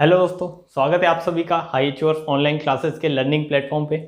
Hello दोस्तों, स्वागत है आप सभी का हाई एचीवर्स ऑनलाइन क्लासेस के लर्निंग प्लेटफॉर्म पे।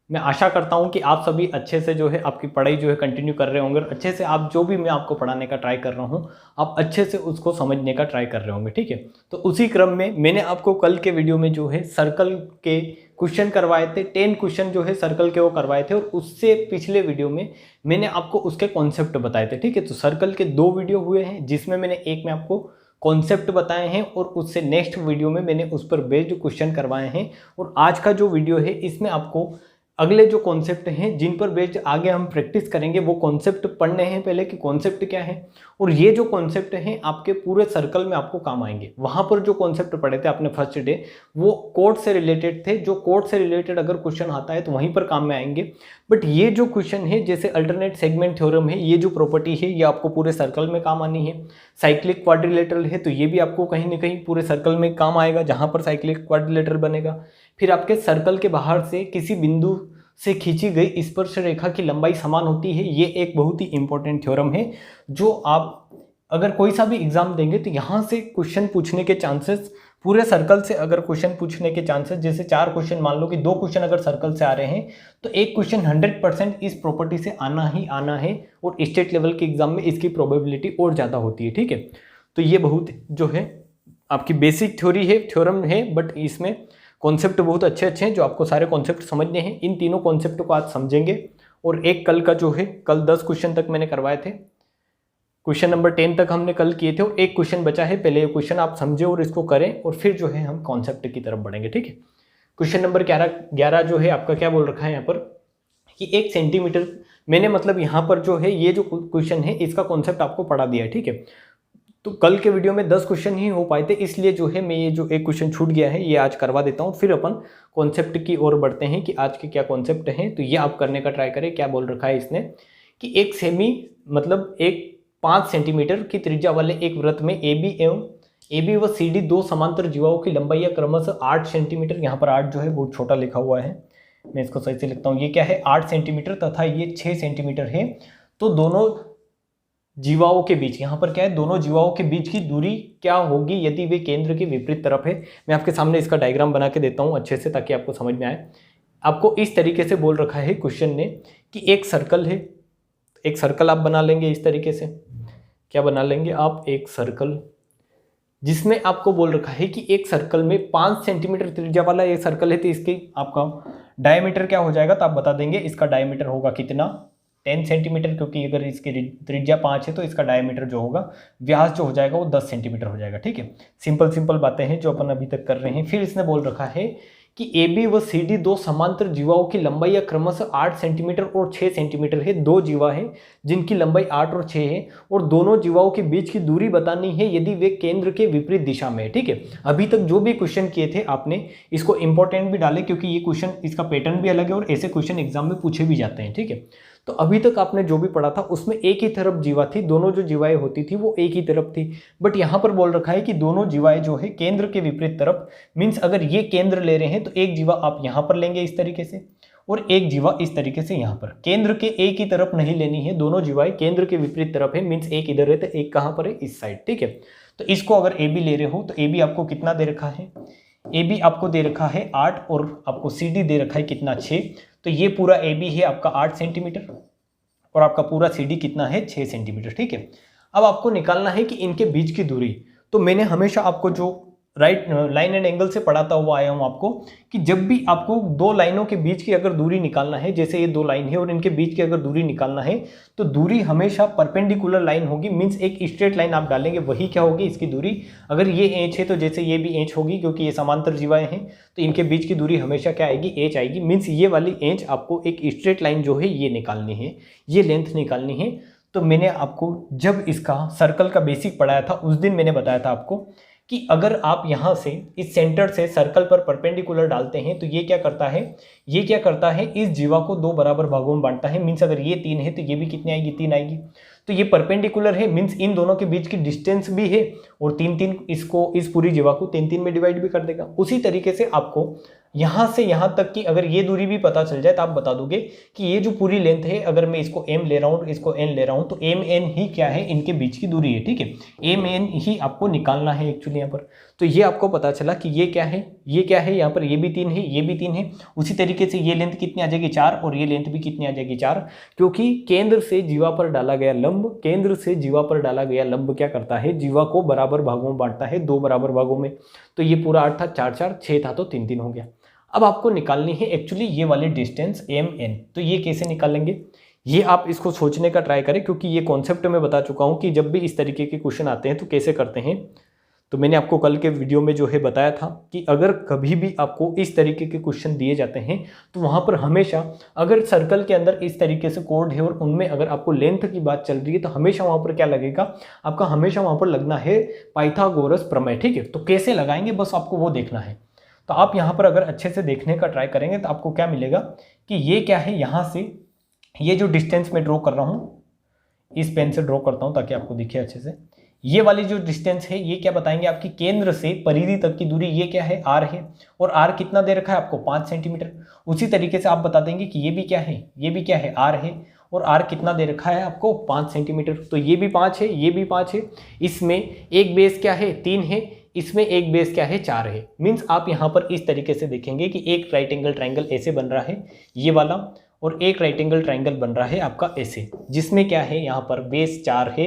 मैं आशा करता हूं कि आप सभी अच्छे से जो है आपकी पढ़ाई जो है कंटिन्यू कर रहे होंगे और अच्छे से आप जो भी मैं आपको पढ़ाने का ट्राई कर रहा हूं आप अच्छे से उसको समझने का ट्राई कर रहे होंगे। ठीक है, तो उसी क्रम में मैंने आपको कल के वीडियो में जो है सर्कल के क्वेश्चन करवाए थे, 10 क्वेश्चन जो है सर्कल के वो करवाए थे और उससे पिछले वीडियो में मैंने आपको उसके कॉन्सेप्ट बताए थे। ठीक है, तो सर्कल के 2 वीडियो हुए हैं जिसमें मैंने एक में आपको कॉन्सेप्ट बताए हैं और उससे नेक्स्ट वीडियो में मैंने उस पर बेस्ड क्वेश्चन करवाए हैं। और आज का जो वीडियो है इसमें आपको अगले जो कॉन्सेप्ट हैं जिन पर बेस्ड आगे हम प्रैक्टिस करेंगे वो कॉन्सेप्ट पढ़ने हैं पहले कि कॉन्सेप्ट क्या है, और ये जो कॉन्सेप्ट हैं आपके पूरे सर्कल में आपको काम आएंगे। वहां पर जो कॉन्सेप्ट पढ़े थे आपने फर्स्ट डे वो कोड से रिलेटेड थे, जो कोड से रिलेटेड अगर क्वेश्चन आता है तो वहीं पर काम में आएंगे। बट ये जो क्वेश्चन है जैसे अल्टरनेट सेगमेंट थ्योरम है, ये जो प्रॉपर्टी है ये आपको पूरे सर्कल में काम आनी है। साइक्लिक क्वाड्रिलेटरल है तो ये भी आपको कहीं ना कहीं पूरे सर्कल में काम आएगा जहां पर साइक्लिक क्वाड्रिलेटरल बनेगा। फिर आपके सर्कल के बाहर से किसी बिंदु से खींची गई स्पर्श रेखा की लंबाई समान होती है, ये एक बहुत ही इंपॉर्टेंट थ्योरम है जो आप अगर कोई सा भी एग्जाम देंगे तो यहाँ से क्वेश्चन पूछने के चांसेस, पूरे सर्कल से अगर क्वेश्चन पूछने के चांसेस, जैसे 4 क्वेश्चन मान लो कि 2 क्वेश्चन अगर सर्कल से आ रहे हैं तो एक क्वेश्चन 100% इस प्रॉपर्टी से आना ही आना है और स्टेट लेवल के एग्जाम में इसकी प्रोबेबिलिटी और ज़्यादा होती है। ठीक है, तो ये बहुत जो है आपकी बेसिक थ्योरी है, थ्योरम है, बट इसमें कॉन्सेप्ट बहुत अच्छे अच्छे हैं जो आपको सारे कॉन्सेप्ट समझने हैं। इन तीनों कॉन्सेप्ट को आज समझेंगे और एक कल का जो है कल 10 क्वेश्चन तक मैंने करवाए थे, क्वेश्चन नंबर 10 तक हमने कल किए थे और एक क्वेश्चन बचा है। पहले ये क्वेश्चन आप समझे और इसको करें और फिर जो है हम कॉन्सेप्ट की तरफ बढ़ेंगे। ठीक है, क्वेश्चन नंबर 11 जो है आपका क्या बोल रखा है यहाँ पर कि 1 सेंटीमीटर, मैंने मतलब यहाँ पर जो है ये जो क्वेश्चन है इसका कॉन्सेप्ट आपको पढ़ा दिया है। ठीक है, तो कल के वीडियो में 10 क्वेश्चन ही हो पाए थे, इसलिए जो है मैं ये जो एक क्वेश्चन छूट गया है ये आज करवा देता हूँ, फिर अपन कॉन्सेप्ट की ओर बढ़ते हैं कि आज के क्या कॉन्सेप्ट हैं। तो ये आप करने का ट्राई करें। क्या बोल रखा है इसने कि एक सेमी मतलब एक 5 सेंटीमीटर की त्रिज्या वाले एक वृत्त में ए बी व सी डी 2 समांतर जीवाओं की लंबाई या क्रमशः 8 सेंटीमीटर, यहाँ पर 8 जो है बहुत छोटा लिखा हुआ है, मैं इसको सही से लिखता हूँ, ये क्या है 8 सेंटीमीटर तथा ये 6 सेंटीमीटर है। तो दोनों जीवाओं के बीच, यहाँ पर क्या है, दोनों जीवाओं के बीच की दूरी क्या होगी यदि वे केंद्र के विपरीत तरफ है। मैं आपके सामने इसका डायग्राम बना के देता हूँ अच्छे से ताकि आपको समझ में आए। आपको इस तरीके से बोल रखा है क्वेश्चन ने कि एक सर्कल है, एक सर्कल आप बना लेंगे इस तरीके से। क्या बना लेंगे आप, एक सर्कल जिसमें आपको बोल रखा है कि एक सर्कल में 5 सेंटीमीटर त्रिज्या वाला एक सर्कल है, तो इसके आपका डायमीटर क्या हो जाएगा, तो आप बता देंगे इसका डायमीटर होगा कितना, 10 सेंटीमीटर, क्योंकि अगर इसकी त्रिज्या 5 है तो इसका डायमीटर जो होगा, व्यास जो हो जाएगा वो 10 सेंटीमीटर हो जाएगा। ठीक है, सिंपल बातें हैं जो अपन अभी तक कर रहे हैं। फिर इसने बोल रखा है कि ए बी व सी डी 2 समांतर जीवाओं की लंबाई या क्रमशः 8 सेंटीमीटर और 6 सेंटीमीटर है। 2 जीवा है जिनकी लंबाई 8 और 6 है और दोनों जीवाओं के बीच की दूरी बतानी है यदि वे केंद्र के विपरीत दिशा में है। ठीक है, अभी तक जो भी क्वेश्चन किए थे आपने इसको इंपॉर्टेंट भी डाले क्योंकि ये क्वेश्चन, इसका पैटर्न भी अलग है और ऐसे क्वेश्चन एग्जाम में पूछे भी जाते हैं। ठीक है, तो अभी तक आपने जो भी पढ़ा था उसमें एक ही तरफ जीवा थी, दोनों जो जीवाएं होती थी वो एक ही तरफ थी। बट यहाँ पर बोल रखा है कि दोनों जीवाएं जो है केंद्र के विपरीत तरफ, मीन्स अगर ये केंद्र ले रहे हैं तो एक जीवा आप यहाँ पर लेंगे इस तरीके से और एक जीवा इस तरीके से यहाँ पर। केंद्र के एक ही तरफ नहीं लेनी है, दोनों जीवाएं केंद्र के विपरीत तरफ है, मीन्स एक इधर है तो एक कहाँ पर है, इस साइड। ठीक है, तो इसको अगर ए बी ले रहे हो तो ए बी आपको कितना दे रखा है, ए बी आपको दे रखा है 8 और आपको सी डी दे रखा है कितना, 6। तो ये पूरा ए बी है आपका 8 सेंटीमीटर और आपका पूरा सी डी कितना है, 6 सेंटीमीटर। ठीक है, अब आपको निकालना है कि इनके बीच की दूरी। तो मैंने हमेशा आपको जो राइट लाइन एंड एंगल से पढ़ाता हुआ आया हूं आपको कि जब भी आपको 2 लाइनों के बीच की अगर दूरी निकालना है, जैसे ये 2 लाइन है और इनके बीच की अगर दूरी निकालना है तो दूरी हमेशा परपेंडिकुलर लाइन होगी, मीन्स एक स्ट्रेट लाइन आप डालेंगे, वही क्या होगी इसकी दूरी। अगर ये एच है तो जैसे ये भी एच होगी क्योंकि ये समांतर जीवाएं हैं तो इनके बीच की दूरी हमेशा क्या आएगी, एच आएगी। मीन्स ये वाली एच आपको एक स्ट्रेट लाइन जो है ये निकालनी है, ये लेंथ निकालनी है। तो मैंने आपको जब इसका सर्कल का बेसिक पढ़ाया था उस दिन मैंने बताया था आपको कि अगर आप यहाँ से इस सेंटर से सर्कल पर परपेंडिकुलर डालते हैं तो ये क्या करता है, ये क्या करता है, इस जीवा को 2 बराबर भागों में बांटता है। मीन्स अगर ये 3 है तो ये भी कितनी आएगी, 3 आएगी। तो ये परपेंडिकुलर है, मीन्स इन दोनों के बीच की डिस्टेंस भी है, और 3 इसको, इस पूरी जीवा को 3 में डिवाइड भी कर देगा। उसी तरीके से आपको यहाँ से यहाँ तक की अगर ये दूरी भी पता चल जाए तो आप बता दोगे कि ये जो पूरी लेंथ है, अगर मैं इसको m ले रहा हूँ, इसको n ले रहा हूँ, तो mn ही क्या है, इनके बीच की दूरी है। ठीक है, mn ही आपको निकालना है एक्चुअली यहाँ पर। तो ये आपको पता चला कि ये क्या है, ये क्या है, यहाँ पर ये भी 3 है, ये भी 3 है। उसी तरीके से ये लेंथ कितनी आ जाएगी, 4, और ये लेंथ भी कितनी आ जाएगी, 4, क्योंकि केंद्र से जीवा पर डाला गया लंब, केंद्र से जीवा पर डाला गया लंब क्या करता है, जीवा को बराबर भागों में बांटता है, 2 बराबर भागों में। तो ये पूरा 8 था, 4 4, 6 था, तो 3 3 हो गया। अब आपको निकालनी है एक्चुअली ये वाली डिस्टेंस mn। तो ये कैसे निकालेंगे, ये आप इसको सोचने का ट्राई करें, क्योंकि ये कॉन्सेप्ट मैं बता चुका हूँ कि जब भी इस तरीके के क्वेश्चन आते हैं तो कैसे करते हैं। तो मैंने आपको कल के वीडियो में जो है बताया था कि अगर कभी भी आपको इस तरीके के क्वेश्चन दिए जाते हैं तो वहाँ पर हमेशा, अगर सर्कल के अंदर इस तरीके से कोड है और उनमें अगर आपको लेंथ की बात चल रही है, तो हमेशा वहाँ पर क्या लगेगा, आपका हमेशा वहाँ पर लगना है पाइथागोरस प्रमेय। ठीक है, तो कैसे लगाएंगे बस आपको वो देखना है। तो आप यहाँ पर अगर अच्छे से देखने का ट्राई करेंगे तो आपको क्या मिलेगा कि ये क्या है, यहाँ से ये जो डिस्टेंस मैं ड्रॉ कर रहा हूँ, इस पेन से ड्रॉ करता हूँ ताकि आपको दिखे अच्छे से। ये वाली जो डिस्टेंस है ये क्या बताएंगे, आपकी केंद्र से परिधि तक की दूरी, ये क्या है, r है, और r कितना दे रखा है आपको, 5 सेंटीमीटर। उसी तरीके से आप बता देंगे कि ये भी क्या है, ये भी क्या है, r है, और r कितना दे रखा है आपको, 5 सेंटीमीटर। तो ये भी 5 है, ये भी 5 है, इसमें एक बेस क्या है, 3 है, इसमें एक बेस क्या है, 4 है। मीन्स आप यहाँ पर इस तरीके से देखेंगे कि एक राइट एंगल ट्राइंगल ऐसे बन रहा है ये वाला, और एक राइट एंगल ट्राइंगल बन रहा है आपका ऐसे, जिसमें क्या है, यहाँ पर बेस 4 है,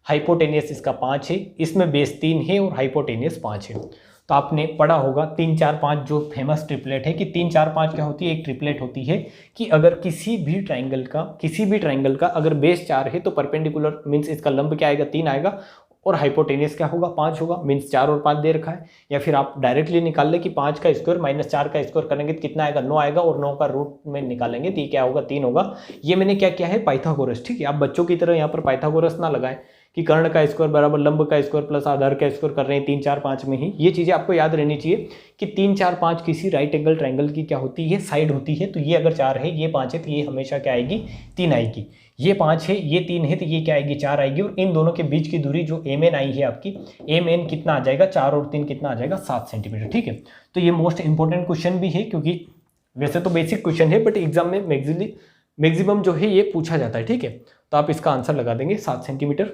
हाइपोटेनियस इसका 5 है, इसमें बेस 3 है और हाइपोटेनियस 5 है। तो आपने पढ़ा होगा 3 4 5 जो फेमस ट्रिपलेट है, कि 3 4 5 क्या होती है, एक ट्रिपलेट होती है कि अगर किसी भी ट्राइंगल का अगर बेस 4 है तो परपेंडिकुलर मीन्स इसका लंब क्या आएगा, 3 आएगा, और हाइपोटेनियस क्या होगा, 5 होगा। मीन्स 4 और 5 दे रखा है। या फिर आप डायरेक्टली निकाल ले कि 5 का स्क्वायर माइनस 4 का स्क्वायर करेंगे तो कितना आएगा, 9 आएगा, और 9 का रूट में निकालेंगे तो ये क्या होगा, 3 होगा। ये मैंने क्या किया है, पाइथागोरस। ठीक है, आप बच्चों की तरह यहाँ पर पाइथागोरस ना लगाएं कि कर्ण का स्क्वायर बराबर लंब का स्क्वायर प्लस आधार का स्क्वायर कर रहे हैं 3 4 5 में ही। ये चीज़ें आपको याद रहनी चाहिए कि 3 4 5 किसी राइट एंगल ट्राइंगल की क्या होती है, साइड होती है। तो ये अगर 4 है, ये 5 है, तो ये हमेशा क्या आएगी, 3 आएगी। ये 5 है, ये 3 है, तो ये क्या आएगी, 4 आएगी। और इन दोनों के बीच की दूरी जो mn आई है आपकी, mn कितना आ जाएगा, 4 और 3 कितना आ जाएगा, 7 सेंटीमीटर। ठीक है, तो ये मोस्ट इंपॉर्टेंट क्वेश्चन भी है, क्योंकि वैसे तो बेसिक क्वेश्चन है बट एग्जाम में मैक्सिमम जो है ये पूछा जाता है। ठीक है, तो आप इसका आंसर लगा देंगे 7 सेंटीमीटर,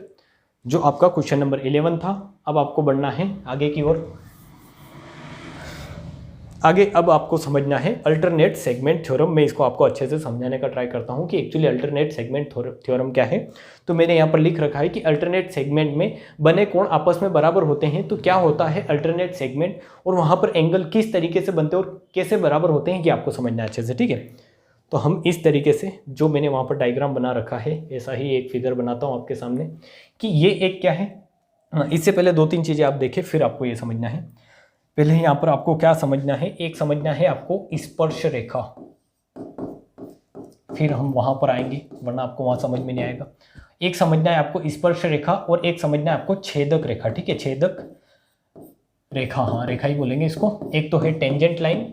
जो आपका क्वेश्चन नंबर 11 था। अब आपको बढ़ना है आगे की ओर। आगे अब आपको समझना है अल्टरनेट सेगमेंट थ्योरम। मैं इसको आपको अच्छे से समझाने का ट्राई करता हूं कि एक्चुअली अल्टरनेट सेगमेंट थ्योरम क्या है। तो मैंने यहाँ पर लिख रखा है कि अल्टरनेट सेगमेंट में बने कोण आपस में बराबर होते हैं। तो क्या होता है अल्टरनेट सेगमेंट, और वहाँ पर एंगल किस तरीके से बनते हैं और कैसे बराबर होते हैं, कि आपको समझना है अच्छे से। ठीक है, तो हम इस तरीके से जो मैंने वहाँ पर डायग्राम बना रखा है, ऐसा ही एक फिगर बनाता हूँ आपके सामने कि ये एक क्या है। इससे पहले 2-3 चीज़ें आप देखें, फिर आपको ये समझना है। पहले यहाँ पर आपको क्या समझना है, एक समझना है आपको स्पर्श रेखा, फिर हम वहाँ पर आएंगे वरना आपको वहाँ समझ में नहीं आएगा। एक समझना है आपको स्पर्श रेखा और एक समझना है आपको छेदक रेखा। ठीक है, छेदक रेखा, हाँ रेखा ही बोलेंगे इसको। एक तो है tangent line,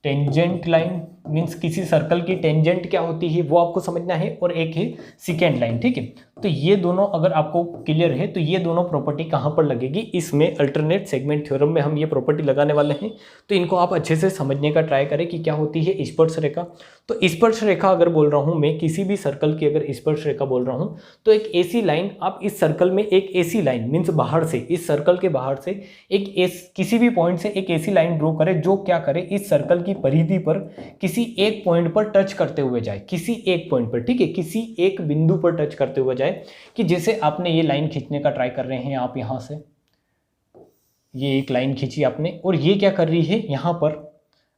tangent line means किसी सर्कल की टेंजेंट क्या होती है वो आपको समझना है, और एक है सेकेंड लाइन। ठीक है, तो ये दोनों अगर आपको क्लियर है तो ये दोनों प्रॉपर्टी कहाँ पर लगेगी, इसमें अल्टरनेट सेगमेंट थ्योरम में हम ये प्रॉपर्टी लगाने वाले हैं। तो इनको आप अच्छे से समझने का ट्राई करें कि क्या होती है स्पर्श रेखा। तो स्पर्श रेखा अगर बोल रहा हूँ मैं, किसी भी सर्कल की अगर स्पर्श रेखा बोल रहा हूँ, तो एक ऐसी लाइन, आप इस सर्कल में एक ऐसी लाइन मीन्स बाहर से, इस सर्कल के बाहर से एक किसी भी पॉइंट से एक ऐसी लाइन ड्रॉ करे जो क्या करे, इस सर्कल की परिधि पर किसी एक पॉइंट पर टच करते हुए जाए, किसी एक पॉइंट पर। ठीक है, किसी एक बिंदु पर टच करते हुए जाए, कि जैसे आपने ये लाइन खींचने का ट्राई कर रहे हैं आप यहां से, ये एक लाइन खींची आपने, और ये क्या कर रही है, यहां पर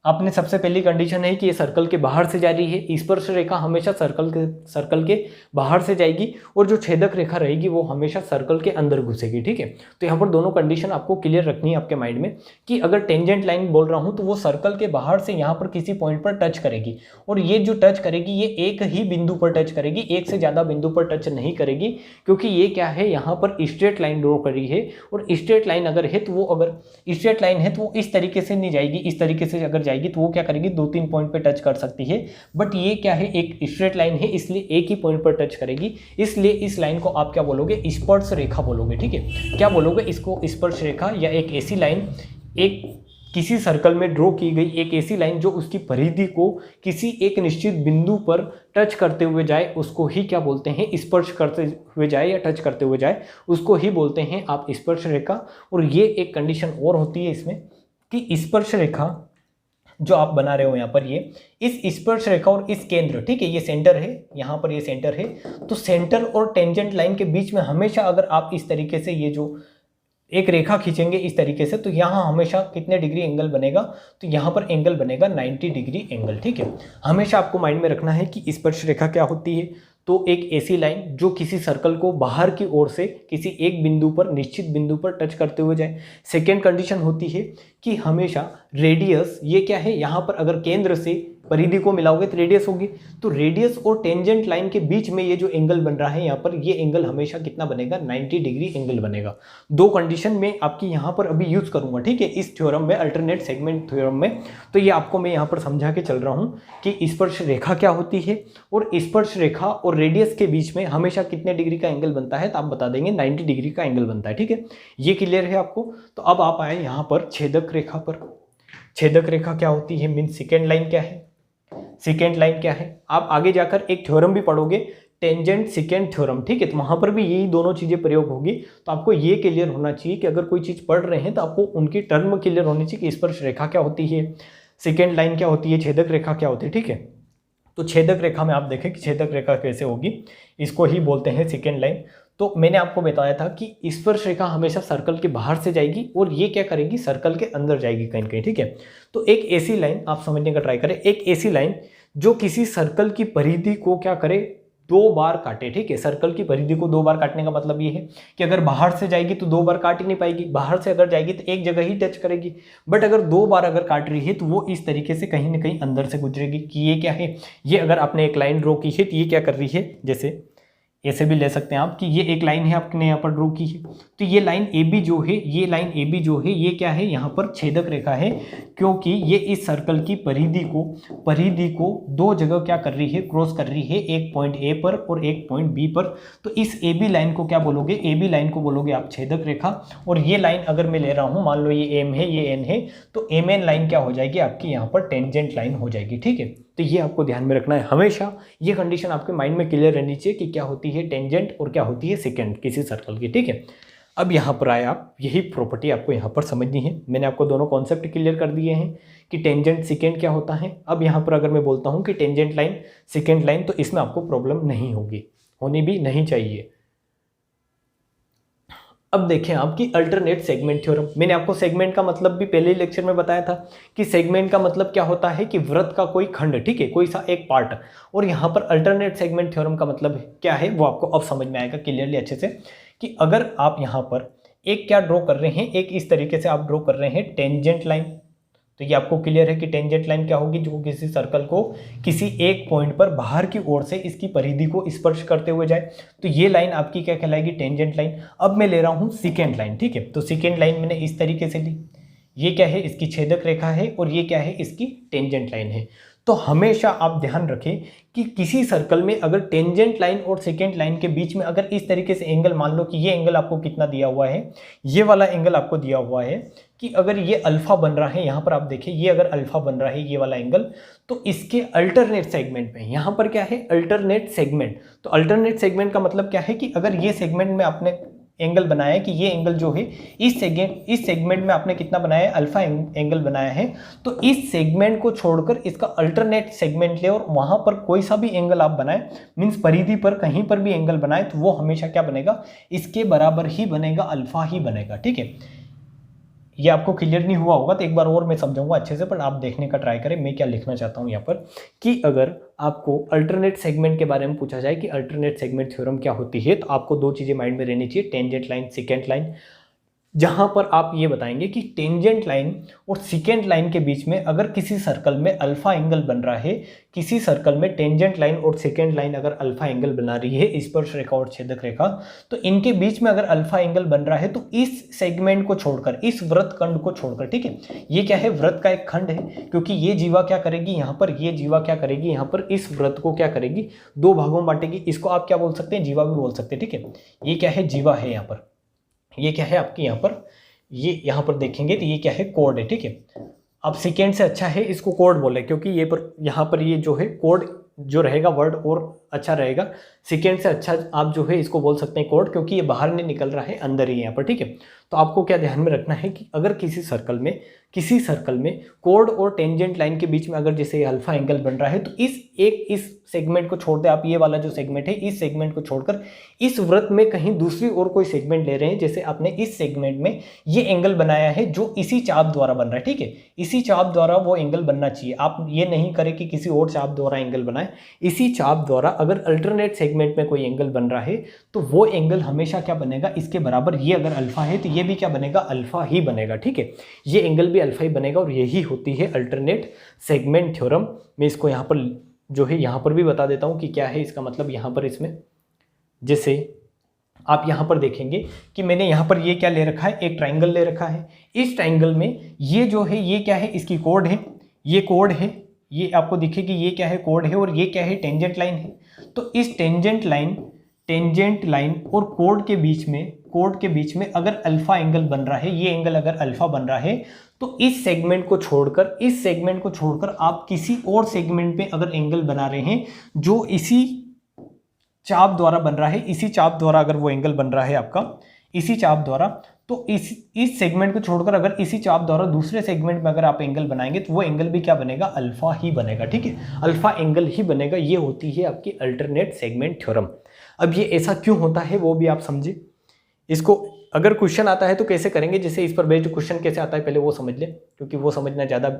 आपने सबसे पहली कंडीशन है कि ये सर्कल के बाहर से जा रही है। स्पर्श रेखा हमेशा सर्कल के बाहर से जाएगी, और जो छेदक रेखा रहेगी वो हमेशा सर्कल के अंदर घुसेगी। ठीक है, तो यहाँ पर दोनों कंडीशन आपको क्लियर रखनी है आपके माइंड में, कि अगर टेंजेंट लाइन बोल रहा हूँ तो वो सर्कल के बाहर से यहाँ पर किसी पॉइंट पर टच करेगी, और ये जो टच करेगी ये एक ही बिंदु पर टच करेगी, एक से ज़्यादा बिंदु पर टच नहीं करेगी, क्योंकि ये क्या है, यहाँ पर स्ट्रेट लाइन ड्रॉ कर रही है। और स्ट्रेट लाइन अगर है तो वो, अगर स्ट्रेट लाइन है तो वो इस तरीके से नहीं जाएगी, इस तरीके से अगर जाएगी तो वो क्या करेगी, 2-3 पॉइंट पे टच कर सकती है, बट ये क्या है, एक स्ट्रेट लाइन है, इसलिए एक ही पॉइंट पर टच करेगी, इसलिए इस लाइन को आप क्या बोलोगे, स्पर्श रेखा बोलोगे। ठीक है, क्या बोलोगे इसको, स्पर्श रेखा, या एक ऐसी लाइन, एक किसी सर्कल में ड्रॉ की गई एक ऐसी लाइन जो उसकी परिधि को किसी एक निश्चित बिंदु पर टच करते हुए जाए, उसको ही क्या बोलते हैं, स्पर्श करते हुए जाए या टच करते हुए जाए, उसको ही बोलते हैं आप स्पर्श रेखा। और ये एक कंडीशन और होती है इसमें कि स्पर्श रेखा जो आप बना रहे हो यहाँ पर, ये इस स्पर्श रेखा और इस केंद्र, ठीक है, ये सेंटर है, यहाँ पर ये सेंटर है, तो सेंटर और टेंजेंट लाइन के बीच में हमेशा अगर आप इस तरीके से ये जो एक रेखा खींचेंगे इस तरीके से, तो यहाँ हमेशा कितने डिग्री एंगल बनेगा, तो यहाँ पर एंगल बनेगा 90 डिग्री एंगल। ठीक है, हमेशा आपको माइंड में रखना है कि स्पर्श रेखा क्या होती है, तो एक ऐसी लाइन जो किसी सर्कल को बाहर की ओर से किसी एक बिंदु पर, निश्चित बिंदु पर टच करते हुए जाए। सेकेंड कंडीशन होती है कि हमेशा रेडियस, ये क्या है, यहाँ पर अगर केंद्र से परिधि को मिलाओगे तो रेडियस होगी, तो रेडियस और टेंजेंट लाइन के बीच में ये जो एंगल बन रहा है यहाँ पर, ये एंगल हमेशा कितना बनेगा, 90 डिग्री एंगल बनेगा। दो कंडीशन में आपकी यहाँ पर अभी यूज करूंगा, ठीक है, इस थ्योरम में, अल्टरनेट सेगमेंट थ्योरम में। तो ये आपको मैं यहाँ पर समझा के चल रहा हूँ कि स्पर्श रेखा क्या होती है और स्पर्श रेखा और रेडियस के बीच में हमेशा कितने डिग्री का एंगल बनता है, तो आप बता देंगे 90 डिग्री का एंगल बनता है। ठीक है, ये क्लियर है आपको। तो अब आप आए यहाँ पर छेदक रेखा पर। छेदक रेखा क्या होती है, मीन सेकेंड लाइन क्या है, सेकेंड लाइन क्या है, आप आगे जाकर एक थ्योरम भी पढ़ोगे, टेंजेंट सेकेंड थ्योरम। ठीक है, तो वहां पर भी यही दोनों चीजें प्रयोग होगी। तो आपको ये क्लियर होना चाहिए कि अगर कोई चीज पढ़ रहे हैं तो आपको उनकी टर्म क्लियर होनी चाहिए कि स्पर्श रेखा क्या होती है, सेकेंड लाइन क्या होती है, छेदक रेखा क्या होती है। ठीक है, तो छेदक रेखा में आप देखें कि छेदक रेखा कैसे होगी, इसको ही बोलते हैं सेकेंड लाइन। तो मैंने आपको बताया था कि स्पर्श रेखा हमेशा सर्कल के बाहर से जाएगी और ये क्या करेगी, सर्कल के अंदर जाएगी कहीं कहीं। ठीक है, तो एक ऐसी लाइन आप समझने का ट्राई करें, एक ऐसी लाइन जो किसी सर्कल की परिधि को क्या करे, 2 बार काटे। ठीक है, सर्कल की परिधि को 2 बार काटने का मतलब ये है कि अगर बाहर से जाएगी तो 2 बार काट ही नहीं पाएगी, बाहर से अगर जाएगी तो एक जगह ही टच करेगी, बट अगर 2 बार अगर काट रही है तो वो इस तरीके से कहीं ना कहीं अंदर से गुजरेगी। कि ये क्या है, ये अगर आपने एक लाइन ड्रॉ की है तो ये क्या कर रही है, जैसे ऐसे भी ले सकते हैं आप कि ये एक लाइन है आपने यहाँ पर ड्रॉ की है, तो ये लाइन ए बी जो है, ये लाइन ए बी जो है, ये क्या है, यहाँ पर छेदक रेखा है, क्योंकि ये इस सर्कल की परिधि को 2 जगह क्या कर रही है, क्रॉस कर रही है, एक पॉइंट ए पर और एक पॉइंट बी पर। तो इस ए बी लाइन को क्या बोलोगे, ए बी लाइन को बोलोगे आप छेदक रेखा। और ये लाइन अगर मैं ले रहा हूँ, मान लो ये एम है, ये एन है, तो एम एन लाइन क्या हो जाएगी आपकी, यहाँ पर टेंजेंट लाइन हो जाएगी। ठीक है, तो ये आपको ध्यान में रखना है हमेशा, ये कंडीशन आपके माइंड में क्लियर रहनी चाहिए कि क्या होती है टेंजेंट और क्या होती है सेकेंड किसी सर्कल की। ठीक है, अब यहाँ पर आए आप, यही प्रॉपर्टी आपको यहाँ पर समझनी है। मैंने आपको दोनों कॉन्सेप्ट क्लियर कर दिए हैं कि टेंजेंट सेकेंड क्या होता है। अब यहाँ पर अगर मैं बोलता हूँ कि टेंजेंट लाइन सेकेंड लाइन, तो इसमें आपको प्रॉब्लम नहीं होगी, होनी भी नहीं चाहिए। अब देखें आपकी अल्टरनेट सेगमेंट थ्योरम। मैंने आपको सेगमेंट का मतलब भी पहले ही लेक्चर में बताया था कि सेगमेंट का मतलब क्या होता है कि वृत्त का कोई खंड, ठीक है, कोई सा एक पार्ट। और यहाँ पर अल्टरनेट सेगमेंट थ्योरम का मतलब क्या है वो आपको अब समझ में आएगा क्लियरली अच्छे से, कि अगर आप यहाँ पर एक क्या ड्रॉ कर रहे हैं, एक इस तरीके से आप ड्रॉ कर रहे हैं टेंजेंट लाइन। तो ये आपको क्लियर है कि टेंजेंट लाइन क्या होगी, जो किसी सर्कल को किसी एक पॉइंट पर बाहर की ओर से इसकी परिधि को स्पर्श करते हुए जाए, तो ये लाइन आपकी क्या कहलाएगी, टेंजेंट लाइन। अब मैं ले रहा हूँ सेकेंड लाइन। ठीक है, तो सेकेंड लाइन मैंने इस तरीके से ली, ये क्या है, इसकी छेदक रेखा है और ये क्या है, इसकी टेंजेंट लाइन है। तो हमेशा आप ध्यान रखें कि किसी सर्कल में अगर टेंजेंट लाइन और सेकेंड लाइन के बीच में अगर इस तरीके से एंगल, मान लो कि ये एंगल आपको कितना दिया हुआ है, ये वाला एंगल आपको दिया हुआ है कि अगर ये अल्फा बन रहा है, यहाँ पर आप देखें ये अगर अल्फा बन रहा है ये वाला एंगल, तो इसके अल्टरनेट सेगमेंट में, यहाँ पर क्या है, अल्टरनेट सेगमेंट। तो अल्टरनेट सेगमेंट का मतलब क्या है कि अगर ये सेगमेंट में आपने एंगल बनाया है कि ये एंगल जो है इस सेगमेंट में आपने कितना बनाया है, अल्फा एंगल बनाया है, तो इस सेगमेंट को छोड़कर इसका अल्टरनेट सेगमेंट ले और वहां पर कोई सा भी एंगल आप बनाए, मींस परिधि पर कहीं पर भी एंगल बनाए, तो वो हमेशा क्या बनेगा, इसके बराबर ही बनेगा, अल्फा ही बनेगा। ठीक है, ये आपको क्लियर नहीं हुआ होगा तो एक बार और मैं समझाऊंगा अच्छे से, पर आप देखने का ट्राई करें मैं क्या लिखना चाहता हूं यहाँ पर, कि अगर आपको अल्टरनेट सेगमेंट के बारे में पूछा जाए कि अल्टरनेट सेगमेंट थ्योरम क्या होती है, तो आपको 2 चीजें माइंड में रहनी चाहिए, टेंजेंट लाइन, सेकेंड लाइन। जहां पर आप ये बताएंगे कि टेंजेंट लाइन और सेकेंड लाइन के बीच में अगर किसी सर्कल में अल्फा एंगल बन रहा है, किसी सर्कल में टेंजेंट लाइन और सेकेंड लाइन अगर अल्फा एंगल बना रही है, स्पर्श रेखा और छेदक रेखा, तो इनके बीच में अगर अल्फा एंगल बन रहा है तो इस सेगमेंट को छोड़कर, इस वृत्त खंड को छोड़कर, ठीक है, ये क्या है, वृत्त का एक खंड है, क्योंकि ये जीवा क्या करेगी यहां पर, ये जीवा क्या करेगी यहां पर, इस वृत्त को क्या करेगी, दो भागों में बांटेगी। इसको आप क्या बोल सकते हैं, जीवा भी बोल सकते हैं, ठीक है। ये क्या है, जीवा है यहाँ पर, ये क्या है आपकी यहाँ पर, ये यहाँ पर देखेंगे तो ये क्या है, कोड है, ठीक है। अब सेकेंड से अच्छा है इसको कोड बोले, क्योंकि ये पर यहाँ पर ये जो है कोड जो रहेगा वर्ड और अच्छा रहेगा। सेकेंड से अच्छा आप जो है इसको बोल सकते हैं कोड, क्योंकि ये बाहर नहीं निकल रहा है, अंदर ही यहाँ पर, ठीक है। तो आपको क्या ध्यान में रखना है कि अगर किसी सर्कल में कोड और टेंजेंट लाइन के बीच में अगर जैसे अल्फा एंगल बन रहा है, तो इस सेगमेंट को छोड़ दे आप, ये वाला जो सेगमेंट है, इस सेगमेंट को छोड़कर इस वृत्त में कहीं दूसरी और कोई सेगमेंट ले रहे हैं, जैसे आपने इस सेगमेंट में ये एंगल बनाया है जो इसी चाप द्वारा बन रहा है, ठीक है, इसी चाप द्वारा वो एंगल बनना चाहिए। आप ये नहीं करें कि किसी और चाप द्वारा एंगल बनाए, इसी चाप द्वारा अगर अल्टरनेट सेगमेंट में कोई एंगल बन रहा है तो वो एंगल हमेशा क्या बनेगा, इसके बराबर। ये अगर अल्फा है तो ये भी क्या बनेगा, अल्फा ही बनेगा, ठीक है। ये एंगल भी अल्फा ही बनेगा और यही होती है अल्टरनेट सेगमेंट थ्योरम। मैं इसको यहाँ पर जो है यहाँ पर भी बता देता हूँ कि क्या है इसका मतलब। यहाँ पर इसमें जैसे आप यहाँ पर देखेंगे कि मैंने यहाँ पर ये क्या ले रखा है, एक ट्राइंगल ले रखा है। इस ट्राइंगल में ये जो है ये क्या है, इसकी कोड है, ये कोड है, ये आपको दिखे कि ये क्या है, कोड है, और ये क्या है, टेंजेंट लाइन है। तो इस टेंजेंट लाइन और कोड के बीच में अगर अल्फा एंगल बन रहा है, ये एंगल अगर अल्फा बन रहा है, तो इस सेगमेंट को छोड़कर आप किसी और सेगमेंट पे अगर एंगल बना रहे हैं जो इसी चाप द्वारा बन रहा है, इसी चाप द्वारा अगर वो एंगल बन रहा है आपका, इसी चाप द्वारा, तो इस सेगमेंट को छोड़कर अगर इसी चाप द्वारा दूसरे सेगमेंट में अगर आप एंगल बनाएंगे तो वो एंगल भी क्या बनेगा, अल्फा ही बनेगा, ठीक है, अल्फा एंगल ही बनेगा। ये होती है आपकी अल्टरनेट सेगमेंट थ्योरम। अब ये ऐसा क्यों होता है वो भी आप समझे। इसको अगर क्वेश्चन आता है तो कैसे करेंगे, जैसे इस पर बेस्ड क्वेश्चन कैसे आता है पहले वो समझ ले, क्योंकि वो समझना ज़्यादा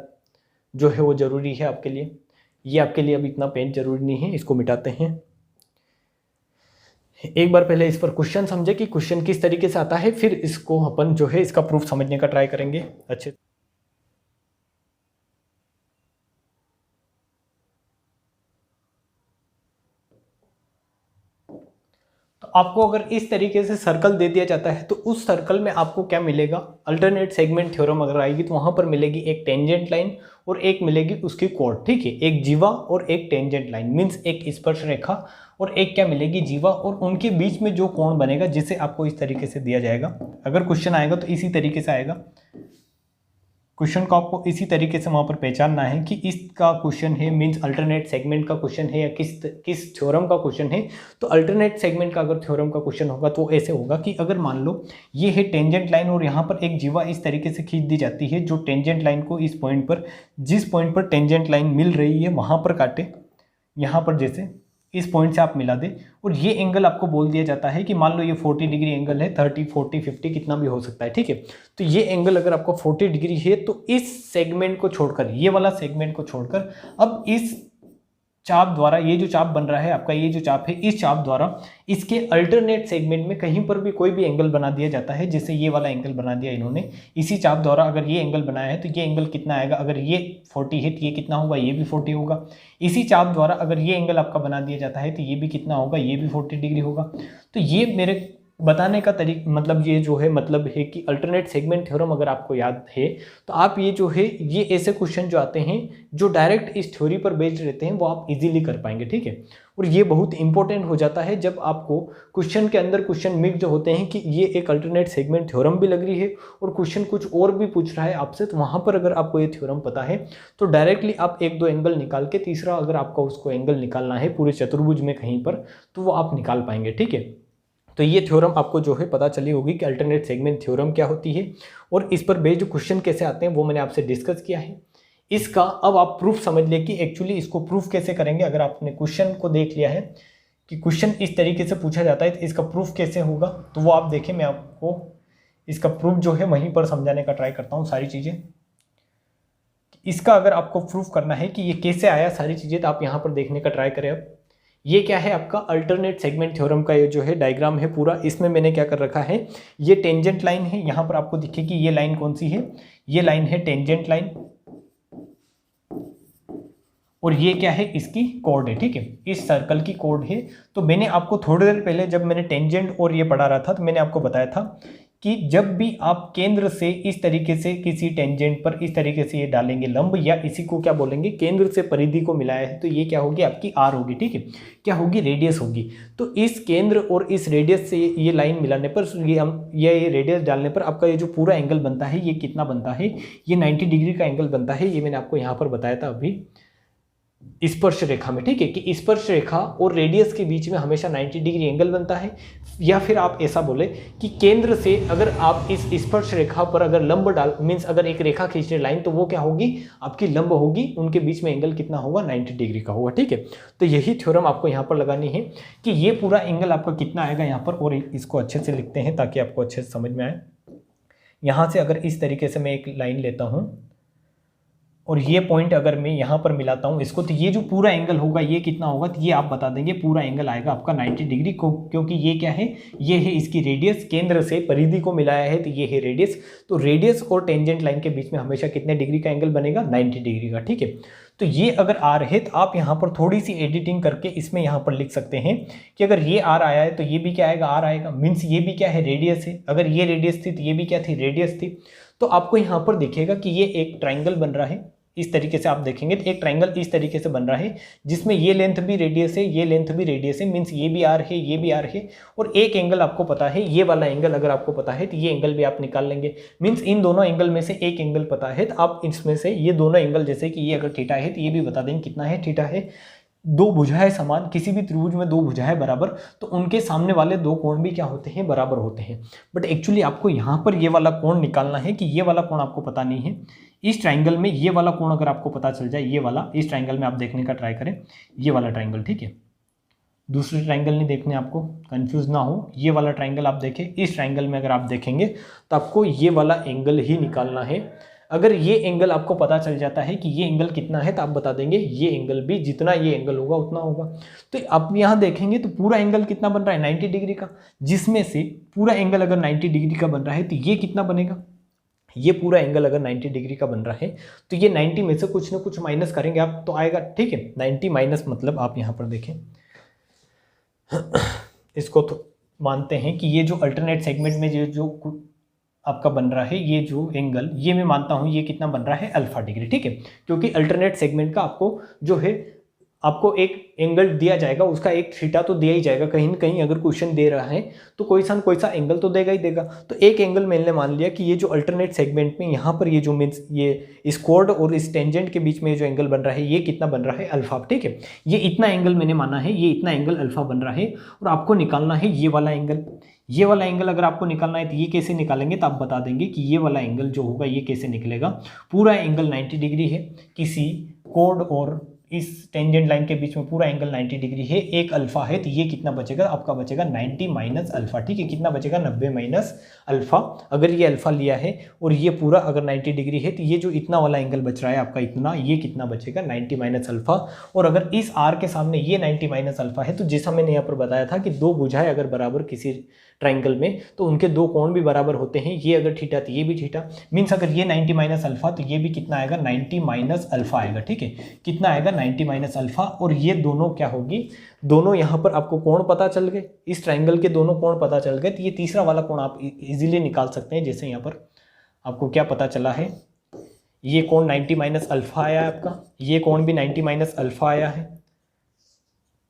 जो है वो ज़रूरी है आपके लिए। ये आपके लिए अब इतना पेन जरूरी नहीं है, इसको मिटाते हैं। एक बार पहले इस पर क्वेश्चन समझे कि क्वेश्चन किस तरीके से आता है, फिर इसको अपन जो है इसका प्रूफ समझने का ट्राई करेंगे अच्छे। तो आपको अगर इस तरीके से सर्कल दे दिया जाता है तो उस सर्कल में आपको क्या मिलेगा, अल्टरनेट सेगमेंट थ्योरम अगर आएगी तो वहां पर मिलेगी एक टेंजेंट लाइन और एक मिलेगी उसकी कोड, ठीक है, एक जीवा और एक टेंजेंट लाइन, मीन्स एक स्पर्श रेखा और एक क्या मिलेगी, जीवा, और उनके बीच में जो कोण बनेगा जिसे आपको इस तरीके से दिया जाएगा। अगर क्वेश्चन आएगा तो इसी तरीके से आएगा, क्वेश्चन को आपको इसी तरीके से वहां पर पहचानना है कि इसका क्वेश्चन है, मींस अल्टरनेट सेगमेंट का क्वेश्चन है या किस थ्योरम का क्वेश्चन है। तो अल्टरनेट सेगमेंट का अगर थ्योरम का क्वेश्चन होगा तो ऐसे होगा कि अगर मान लो ये है टेंजेंट लाइन और यहाँ पर एक जीवा इस तरीके से खींच दी जाती है जो टेंजेंट लाइन को इस पॉइंट पर, जिस पॉइंट पर टेंजेंट लाइन मिल रही है वहां पर काटे, यहाँ पर जैसे इस पॉइंट से आप मिला दे, और ये एंगल आपको बोल दिया जाता है कि मान लो ये 40 डिग्री एंगल है, 30, 40, 50 कितना भी हो सकता है, ठीक है। तो ये एंगल अगर आपको 40 डिग्री है तो इस सेगमेंट को छोड़कर, ये वाला सेगमेंट को छोड़कर अब इस चाप द्वारा, ये जो चाप बन रहा है आपका, ये जो चाप है, इस चाप द्वारा इसके अल्टरनेट सेगमेंट में कहीं पर भी कोई भी एंगल बना दिया जाता है। जैसे ये वाला एंगल बना दिया इन्होंने, इसी चाप द्वारा अगर ये एंगल बनाया है तो ये एंगल कितना आएगा, अगर ये 40 है तो ये कितना होगा, ये भी 40 होगा। इसी चाप द्वारा अगर ये एंगल आपका बना दिया जाता है तो ये भी कितना होगा, ये भी 40 डिग्री होगा। तो ये मेरे बताने का तरीका, मतलब ये जो है मतलब है कि अल्टरनेट सेगमेंट थ्योरम अगर आपको याद है तो आप ये जो है ये ऐसे क्वेश्चन जो आते हैं जो डायरेक्ट इस थ्योरी पर बेस्ड रहते हैं वो आप इजीली कर पाएंगे, ठीक है। और ये बहुत इंपॉर्टेंट हो जाता है जब आपको क्वेश्चन के अंदर क्वेश्चन मिक्स होते हैं कि ये एक अल्टरनेट सेगमेंट थ्योरम भी लग रही है और क्वेश्चन कुछ और भी पूछ रहा है आपसे, तो वहाँ पर अगर आपको ये थ्योरम पता है तो डायरेक्टली आप एक दो एंगल निकाल के तीसरा अगर आपका उसको एंगल निकालना है पूरे चतुर्भुज में कहीं पर तो वो आप निकाल पाएंगे, ठीक है। तो ये थ्योरम आपको जो है पता चली होगी कि अल्टरनेट सेगमेंट थ्योरम क्या होती है और इस पर बेस्ड क्वेश्चन कैसे आते हैं वो मैंने आपसे डिस्कस किया है। इसका अब आप प्रूफ समझ ले कि एक्चुअली इसको प्रूफ कैसे करेंगे। अगर आपने क्वेश्चन को देख लिया है कि क्वेश्चन इस तरीके से पूछा जाता है तो इसका प्रूफ कैसे होगा, तो वो आप देखें, मैं आपको इसका प्रूफ जो है वहीं पर समझाने का ट्राई करता हूँ सारी चीज़ें। इसका अगर आपको प्रूफ करना है कि ये कैसे आया सारी चीज़ें, तो आप यहाँ पर देखने का ट्राई करें। अब ये क्या है आपका अल्टरनेट सेगमेंट थ्योरम का ये जो है डायग्राम है पूरा। इसमें मैंने क्या कर रखा है, ये टेंजेंट लाइन है, यहाँ पर आपको दिखे कि ये लाइन कौन सी है, ये लाइन है टेंजेंट लाइन, और ये क्या है इसकी कोड है, ठीक है, इस सर्कल की कोड है। तो मैंने आपको थोड़ी देर पहले जब मैंने टेंजेंट और ये पढ़ा रहा था तो मैंने आपको बताया था कि जब भी आप केंद्र से इस तरीके से किसी टेंजेंट पर इस तरीके से ये डालेंगे लंब, या इसी को क्या बोलेंगे, केंद्र से परिधि को मिलाया है, तो ये क्या होगी आपकी आर होगी, ठीक है, क्या होगी, रेडियस होगी। तो इस केंद्र और इस रेडियस से ये लाइन मिलाने पर ये रेडियस डालने पर आपका ये जो पूरा एंगल बनता है ये कितना बनता है, ये 90 डिग्री का एंगल बनता है। ये मैंने आपको यहाँ पर बताया था अभी स्पर्श रेखा में, ठीक है, कि स्पर्श रेखा और रेडियस के बीच में हमेशा 90 डिग्री एंगल बनता है। या फिर आप ऐसा बोले कि केंद्र से अगर आप इस स्पर्श रेखा पर अगर लंब डाल मीन्स अगर एक रेखा खींचने लाइन, तो वो क्या होगी आपकी लंब होगी, उनके बीच में एंगल कितना होगा 90 डिग्री का होगा, ठीक है। तो यही थ्योरम आपको यहाँ पर लगानी है कि ये पूरा एंगल आपका कितना आएगा यहाँ पर, और इसको अच्छे से लिखते हैं ताकि आपको अच्छे से समझ में आए। यहाँ से अगर इस तरीके से मैं एक लाइन लेता हूँ और ये पॉइंट अगर मैं यहाँ पर मिलाता हूँ इसको, तो ये जो पूरा एंगल होगा ये कितना होगा, तो ये आप बता देंगे पूरा एंगल आएगा आपका 90 डिग्री को, क्योंकि ये क्या है, ये है इसकी रेडियस, केंद्र से परिधि को मिलाया है तो ये है रेडियस। तो रेडियस और टेंजेंट लाइन के बीच में हमेशा कितने डिग्री का एंगल बनेगा, 90 डिग्री का, ठीक है। तो ये अगर आर है तो आप यहाँ पर थोड़ी सी एडिटिंग करके इसमें यहाँ पर लिख सकते हैं कि अगर ये आर आया है तो ये भी क्या आएगा, आर आएगा, मीन्स ये भी क्या है, रेडियस है। अगर ये रेडियस थी तो ये भी क्या थी, रेडियस थी। तो आपको यहाँ पर दिखेगा कि ये एक ट्राइंगल बन रहा है, इस तरीके से आप देखेंगे तो एक ट्राइंगल इस तरीके से बन रहा है जिसमें ये लेंथ भी रेडियस है, ये लेंथ भी रेडियस है, मीन्स ये भी आर है, ये भी आर है, और एक एंगल आपको पता है, ये वाला एंगल अगर आपको पता है तो ये एंगल भी आप निकाल लेंगे। मीन्स इन दोनों एंगल में से एक एंगल पता है तो आप इसमें से ये दोनों एंगल, जैसे कि ये अगर थीटा है तो ये भी बता देंगे कितना है, थीटा है। दो भुजाएं समान, किसी भी त्रिभुज में दो भुजाएं बराबर, तो उनके सामने वाले दो कोण भी क्या होते हैं, बराबर होते हैं। बट एक्चुअली आपको यहाँ पर ये वाला कोण निकालना है कि ये वाला कोण आपको पता नहीं है। इस ट्राइंगल में ये वाला कोण अगर आपको पता चल जाए, ये वाला, इस ट्राइंगल में आप देखने का ट्राई करें, ये वाला ट्राइंगल, ठीक है, दूसरे ट्राइंगल नहीं देखने, आपको कंफ्यूज ना हो, ये वाला ट्राइंगल आप देखें। इस ट्राइंगल में अगर आप देखेंगे तो आपको ये वाला एंगल ही निकालना है। अगर ये एंगल आपको पता चल जाता है कि ये एंगल कितना है तो आप बता देंगे ये एंगल भी, जितना ये एंगल होगा उतना होगा। तो आप यहाँ देखेंगे तो पूरा एंगल कितना बन रहा है, 90 डिग्री का, जिसमें से पूरा एंगल अगर 90 डिग्री का बन रहा है तो ये कितना बनेगा, ये पूरा एंगल अगर 90 डिग्री का बन रहा है तो ये 90 में से कुछ ना कुछ माइनस करेंगे आप तो आएगा, ठीक है। 90 माइनस मतलब आप यहाँ पर देखें, इसको तो मानते हैं कि ये जो अल्टरनेट सेगमेंट में जो आपका बन रहा है, ये जो एंगल, ये मैं मानता हूँ ये कितना बन रहा है, अल्फा डिग्री, ठीक है। क्योंकि अल्टरनेट सेगमेंट का आपको जो है, आपको एक एंगल दिया जाएगा, उसका एक थीटा तो दिया ही जाएगा, कहीं ना कहीं अगर क्वेश्चन दे रहा है तो कोई सा एंगल तो देगा ही देगा। तो एक एंगल मैंने मान लिया कि ये जो अल्टरनेट सेगमेंट में यहाँ पर ये जो मीन्स ये इस कोड और इस टेंजेंट के बीच में जो एंगल बन रहा है ये कितना बन रहा है, अल्फा, ठीक है। ये इतना एंगल मैंने माना है, ये इतना एंगल अल्फा बन रहा है, और आपको निकालना है ये वाला एंगल। ये वाला एंगल अगर आपको निकालना है तो ये कैसे निकालेंगे, तो आप बता देंगे कि ये वाला एंगल जो होगा ये कैसे निकलेगा। पूरा एंगल 90 डिग्री है, किसी कोड और इस टेंजेंट लाइन के बीच में पूरा एंगल 90 डिग्री है, एक अल्फा है, तो ये कितना बचेगा आपका, बचेगा 90 माइनस अल्फा, ठीक है। कितना बचेगा, 90 माइनस अल्फा। अगर ये अल्फा लिया है और ये पूरा अगर 90 डिग्री है तो ये जो इतना वाला एंगल बच रहा है आपका इतना, ये कितना बचेगा, 90 माइनस अल्फा। और अगर इस आर के सामने ये 90 माइनस अल्फा है, तो जैसा मैंने यहाँ पर बताया था कि दो भुजाएं अगर बराबर किसी ट्राइंगल में तो उनके दो कोण भी बराबर होते हैं, ये अगर थीटा तो ये भी थीटा, मीन्स अगर ये 90 माइनस अल्फा तो ये भी कितना आएगा, 90 माइनस अल्फा आएगा, ठीक है। कितना आएगा, 90 माइनस अल्फा। और ये दोनों क्या होगी, दोनों यहाँ पर आपको कोण पता चल गए, इस ट्राइंगल के दोनों कोण पता चल गए, तो ये तीसरा वाला कोण आप इजीली निकाल सकते हैं। जैसे यहाँ पर आपको क्या पता चला है, ये कोण 90 माइनस अल्फा आया है आपका, ये कोण भी 90 माइनस अल्फा आया है,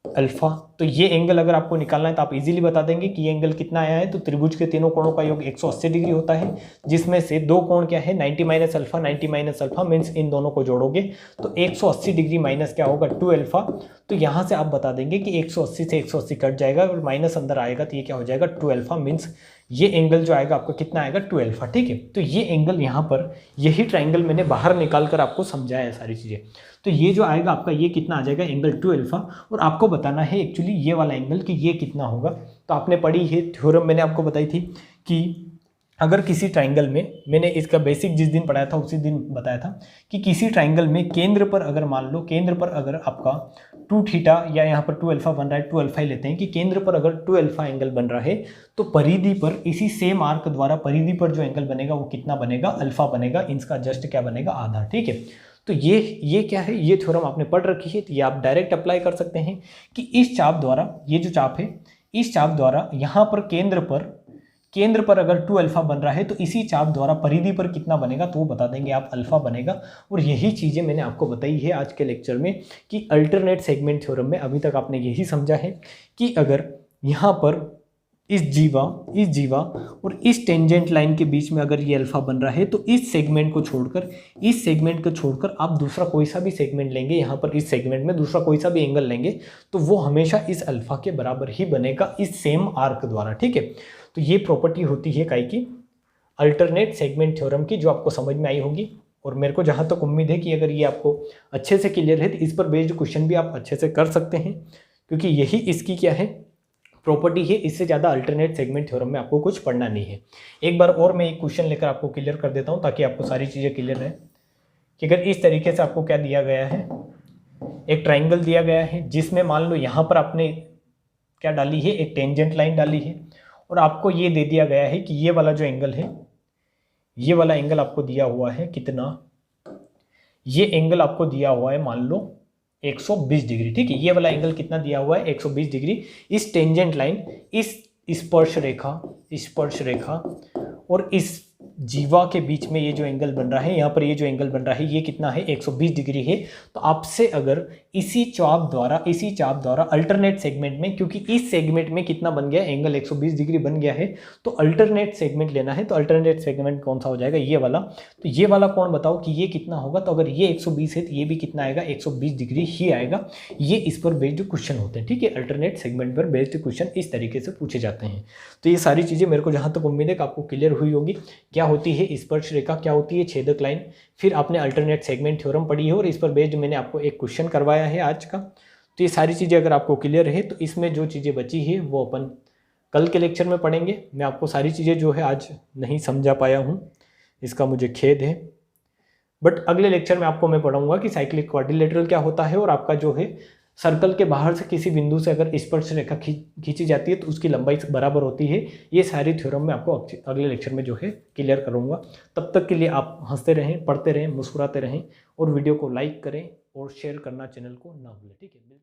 अल्फा। तो ये एंगल अगर आपको निकालना है तो आप इजीली बता देंगे कि ये एंगल कितना आया है। तो त्रिभुज के तीनों कोणों का योग 180 डिग्री होता है, जिसमें से दो कोण क्या है, 90 minus alpha, 90 minus alpha, means in दोनों को जोड़ोगे तो 180 डिग्री माइनस क्या होगा, 2 अल्फा। तो यहाँ से आप बता देंगे कि 180 से 180 कट जाएगा और माइनस अंदर आएगा तो ये क्या हो जाएगा, 2 अल्फा, मीन्स ये एंगल जो आएगा आपका कितना आएगा, 2 अल्फा, ठीक है। तो ये एंगल यहाँ पर, यही ट्राइंगल मैंने बाहर निकाल कर आपको समझाया है सारी चीज़ें। तो ये जो आएगा आपका ये कितना आ जाएगा, एंगल 2 अल्फा। और आपको बताना है एक्चुअली ये वाला एंगल कि ये कितना होगा। तो आपने पढ़ी है थ्योरम, मैंने आपको बताई थी कि अगर किसी ट्राइंगल में, मैंने इसका बेसिक जिस दिन पढ़ाया था उसी दिन बताया था कि किसी ट्राइंगल में केंद्र पर अगर मान लो केंद्र पर अगर आपका 2 थीटा या यहाँ पर 2 अल्फा बन रहा है, 2 अल्फा ही लेते हैं कि केंद्र पर अगर 2 अल्फा एंगल बन रहा है तो परिधि पर इसी सेम आर्क द्वारा परिधि पर जो एंगल बनेगा वो कितना बनेगा, अल्फा बनेगा। इसका जस्ट क्या बनेगा, आधा। ठीक है, तो ये क्या है, ये थ्योरम आपने पढ़ रखी है, तो ये आप डायरेक्ट अप्लाई कर सकते हैं कि इस चाप द्वारा, ये जो चाप है इस चाप द्वारा यहाँ पर केंद्र पर अगर 2 अल्फा बन रहा है तो इसी चाप द्वारा परिधि पर कितना बनेगा तो वो बता देंगे आप, अल्फा बनेगा। और यही चीज़ें मैंने आपको बताई है आज के लेक्चर में कि अल्टरनेट सेगमेंट थ्योरम में अभी तक आपने यही समझा है कि अगर यहाँ पर इस जीवा और इस टेंजेंट लाइन के बीच में अगर ये अल्फा बन रहा है तो इस सेगमेंट को छोड़कर आप दूसरा कोई सा भी सेगमेंट लेंगे, यहाँ पर इस सेगमेंट में दूसरा कोई सा भी एंगल लेंगे तो वो हमेशा इस अल्फा के बराबर ही बनेगा इस सेम आर्क द्वारा। ठीक है, तो ये प्रॉपर्टी होती है काई की, अल्टरनेट सेगमेंट थ्योरम की, जो आपको समझ में आई होगी। और मेरे को जहाँ तक उम्मीद है कि अगर ये आपको अच्छे से क्लियर है तो इस पर बेस्ड क्वेश्चन भी आप अच्छे से कर सकते हैं, क्योंकि यही इसकी क्या है, प्रॉपर्टी है। इससे ज़्यादा अल्टरनेट सेगमेंट थ्योरम में आपको कुछ पढ़ना नहीं है। एक बार और मैं एक क्वेश्चन लेकर आपको क्लियर कर देता हूँ ताकि आपको सारी चीज़ें क्लियर रहे कि अगर इस तरीके से आपको क्या दिया गया है, एक ट्राइंगल दिया गया है जिसमें मान लो यहाँ पर आपने क्या डाली है, एक टेंजेंट लाइन डाली है और आपको ये दे दिया गया है कि ये वाला जो एंगल है, ये वाला एंगल आपको दिया हुआ है कितना, ये एंगल आपको दिया हुआ है मान लो 120 डिग्री। ठीक है, ये वाला एंगल कितना दिया हुआ है, 120 डिग्री। इस टेंजेंट लाइन, इस स्पर्श रेखा और इस जीवा के बीच में ये जो एंगल बन रहा है, यहाँ पर ये जो एंगल बन रहा है ये कितना है, 120 डिग्री है। तो आपसे अगर इसी चाप द्वारा अल्टरनेट सेगमेंट में, क्योंकि इस सेगमेंट में कितना बन गया, एंगल 120 डिग्री बन गया है, तो अल्टरनेट सेगमेंट लेना है। तो अल्टरनेट सेगमेंट कौन सा हो जाएगा, ये वाला। तो ये वाला कौन बताओ कि ये कितना होगा, तो अगर ये 120 है तो ये भी कितना आएगा, 120 डिग्री ही आएगा। ये इस पर बेस्ड क्वेश्चन होते हैं। ठीक है, अल्टरनेट सेगमेंट पर बेस्ड क्वेश्चन इस तरीके से पूछे जाते हैं। तो ये सारी चीज़ें मेरे को जहाँ तक उम्मीद है कि आपको क्लियर हुई होगी। क्या होती है स्पर्श रेखा, क्या होती है छेदक लाइन, फिर आपने अल्टरनेट सेगमेंट थ्योरम पढ़ी है और इस पर बेस्ड मैंने आपको एक क्वेश्चन करवाया है आज का। तो ये सारी चीज़ें अगर आपको क्लियर है तो इसमें जो चीज़ें बची है वो अपन कल के लेक्चर में पढ़ेंगे। मैं आपको सारी चीज़ें जो है आज नहीं समझा पाया हूँ, इसका मुझे खेद है, बट अगले लेक्चर में आपको मैं पढ़ाऊंगा कि साइक्लिक क्वाड्रिलेटरल क्या होता है और आपका जो है सर्कल के बाहर से किसी बिंदु से अगर स्पर्श रेखा खींची जाती है तो उसकी लंबाई बराबर होती है। ये सारी थ्योरम मैं आपको अगले लेक्चर में जो है क्लियर करूंगा। तब तक के लिए आप हंसते रहें, पढ़ते रहें, मुस्कुराते रहें और वीडियो को लाइक करें और शेयर करना चैनल को ना भूलें। ठीक है।